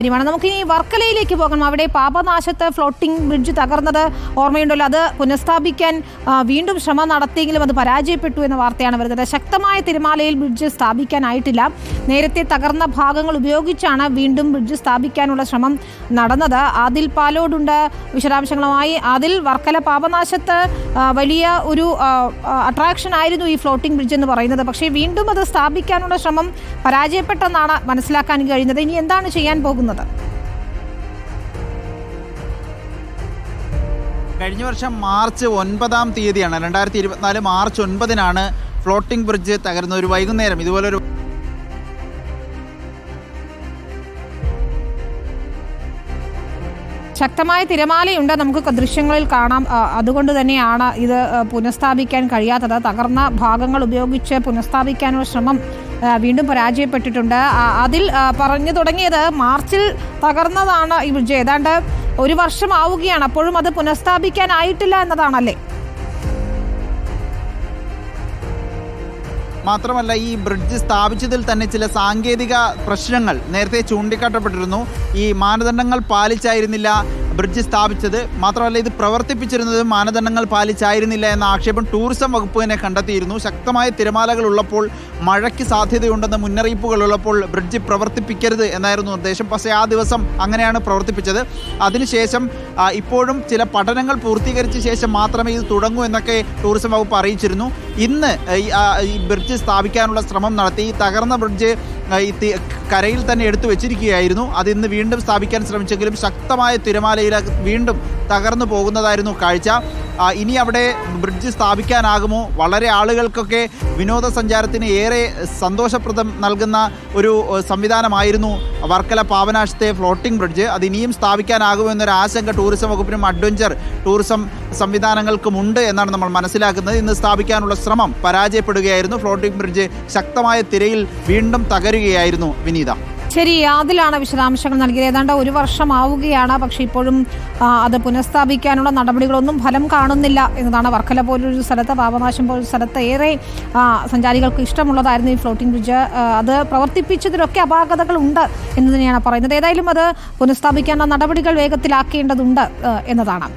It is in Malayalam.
നമുക്കിനി വർക്കലയിലേക്ക് പോകണം. അവിടെ പാപനാശത്ത് ഫ്ലോട്ടിംഗ് ബ്രിഡ്ജ് തകർന്നത് ഓർമ്മയുണ്ടല്ലോ. അത് പുനഃസ്ഥാപിക്കാൻ വീണ്ടും ശ്രമം നടത്തിയെങ്കിലും അത് പരാജയപ്പെട്ടു എന്ന വാർത്തയാണ് വരുന്നത്. ശക്തമായ തിരമാലയിൽ ബ്രിഡ്ജ് സ്ഥാപിക്കാനായിട്ടില്ല. നേരത്തെ തകർന്ന ഭാഗങ്ങൾ ഉപയോഗിച്ചാണ് വീണ്ടും ബ്രിഡ്ജ് സ്ഥാപിക്കാനുള്ള ശ്രമം നടന്നത്. ആദിൽ പാലോടുണ്ട് വിശദാംശങ്ങളുമായി. അതിൽ വർക്കല പാപനാശത്ത് വലിയ ഒരു അട്രാക്ഷൻ ആയിരുന്നു ഈ ഫ്ലോട്ടിംഗ് ബ്രിഡ്ജ് എന്ന് പറയുന്നത്. പക്ഷേ വീണ്ടും അത് സ്ഥാപിക്കാനുള്ള ശ്രമം പരാജയപ്പെട്ടെന്നാണ് മനസ്സിലാക്കാൻ കഴിയുന്നത്. ഇനി എന്താണ് ചെയ്യാൻ പോകുന്നത്? കഴിഞ്ഞ വർഷം മാർച്ച് 9-ാം തീയതിയാണ് 2024 മാർച്ച് 9-നാണ് ഫ്ലോട്ടിംഗ് ബ്രിഡ്ജ് തകർന്ന ഒരു വൈകുന്നേരം ഇതുപോലൊരു ശക്തമായ തിരമാലയുണ്ട്, നമുക്ക് ദൃശ്യങ്ങളിൽ കാണാം. അതുകൊണ്ട് തന്നെയാണ് ഇത് പുനഃസ്ഥാപിക്കാൻ കഴിയാത്തത്. തകർന്ന ഭാഗങ്ങൾ ഉപയോഗിച്ച് പുനഃസ്ഥാപിക്കാനുള്ള ശ്രമം വീണ്ടും പരാജയപ്പെട്ടിട്ടുണ്ട്. അതിൽ പറഞ്ഞു തുടങ്ങിയത് മാർച്ചിൽ തകർന്നതാണ് ഈ ബ്രിഡ്ജ്. ഏതാണ്ട് ഒരു വർഷം ആവുകയാണ്, അപ്പോഴും അത് പുനഃസ്ഥാപിക്കാനായിട്ടില്ല എന്നതാണല്ലേ? മാത്രമല്ല, ഈ ബ്രിഡ്ജ് സ്ഥാപിച്ചതിൽ തന്നെ ചില സാങ്കേതിക പ്രശ്നങ്ങൾ നേരത്തെ ചൂണ്ടിക്കാട്ടപ്പെട്ടിരുന്നു. ഈ മാനദണ്ഡങ്ങൾ പാലിച്ചായിരുന്നില്ല ബ്രിഡ്ജ് സ്ഥാപിച്ചത്. മാത്രമല്ല, ഇത് പ്രവർത്തിപ്പിച്ചിരുന്നത് മാനദണ്ഡങ്ങൾ പാലിച്ചായിരുന്നില്ല എന്ന ആക്ഷേപം ടൂറിസം വകുപ്പ് തന്നെ കണ്ടെത്തിയിരുന്നു. ശക്തമായ തിരമാലകൾ ഉള്ളപ്പോൾ, മഴയ്ക്ക് സാധ്യതയുണ്ടെന്ന മുന്നറിയിപ്പുകൾ ഉള്ളപ്പോൾ ബ്രിഡ്ജ് പ്രവർത്തിപ്പിക്കരുത് എന്നായിരുന്നു നിർദ്ദേശം. പക്ഷേ ആ ദിവസം അങ്ങനെയാണ് പ്രവർത്തിപ്പിച്ചത്. അതിനുശേഷം ഇപ്പോഴും ചില പഠനങ്ങൾ പൂർത്തീകരിച്ച ശേഷം മാത്രമേ ഇത് തുടങ്ങൂ എന്നൊക്കെ ടൂറിസം വകുപ്പ് അറിയിച്ചിരുന്നു. ഇന്ന് ഈ ബ്രിഡ്ജ് സ്ഥാപിക്കാനുള്ള ശ്രമം നടത്തി. ഈ തകർന്ന ബ്രിഡ്ജ് കരയിൽ തന്നെ എടുത്തു വെച്ചിരിക്കുകയായിരുന്നു. അത് ഇന്ന് വീണ്ടും സ്ഥാപിക്കാൻ ശ്രമിച്ചെങ്കിലും ശക്തമായ തിരമാലയിൽ വീണ്ടും തകർന്നു പോകുന്നതായിരുന്നു കാഴ്ച. ഇനി അവിടെ ബ്രിഡ്ജ് സ്ഥാപിക്കാനാകുമോ? വളരെ ആളുകൾക്കൊക്കെ വിനോദസഞ്ചാരത്തിന് ഏറെ സന്തോഷപ്രദം നൽകുന്ന ഒരു സംവിധാനമായിരുന്നു വർക്കല പാപനാശത്തെ ഫ്ലോട്ടിംഗ് ബ്രിഡ്ജ്. അത് ഇനിയും സ്ഥാപിക്കാനാകുമോ എന്നൊരു ആശങ്ക ടൂറിസം വകുപ്പിനും അഡ്വഞ്ചർ ടൂറിസം സംവിധാനങ്ങൾക്കുമുണ്ട് എന്നാണ് നമ്മൾ മനസ്സിലാക്കുന്നത്. ഇന്ന് സ്ഥാപിക്കാനുള്ള ശ്രമം പരാജയപ്പെടുകയായിരുന്നു. ഫ്ലോട്ടിംഗ് ബ്രിഡ്ജ് ശക്തമായ തിരയിൽ വീണ്ടും തകരുകയായിരുന്നു. വിനീത, ശരി, അതിലാണ് വിശദാംശങ്ങൾ നൽകിയത്. ഏതാണ്ട് ഒരു വർഷം ആവുകയാണ്, പക്ഷേ ഇപ്പോഴും അത് പുനഃസ്ഥാപിക്കാനുള്ള നടപടികളൊന്നും ഫലം കാണുന്നില്ല എന്നതാണ്. വർക്കല പോലൊരു സ്ഥലത്ത്, പാപനാശം പോലൊരു സ്ഥലത്ത് ഏറെ സഞ്ചാരികൾക്ക് ഇഷ്ടമുള്ളതായിരുന്നു ഈ ഫ്ലോട്ടിംഗ് ബ്രിഡ്ജ്. അത് പ്രവർത്തിപ്പിച്ചതിലൊക്കെ അപാകതകൾ ഉണ്ട് എന്ന് തന്നെയാണ് പറയുന്നത്. ഏതായാലും അത് പുനഃസ്ഥാപിക്കാനുള്ള നടപടികൾ വേഗത്തിലാക്കേണ്ടതുണ്ട് എന്നതാണ്.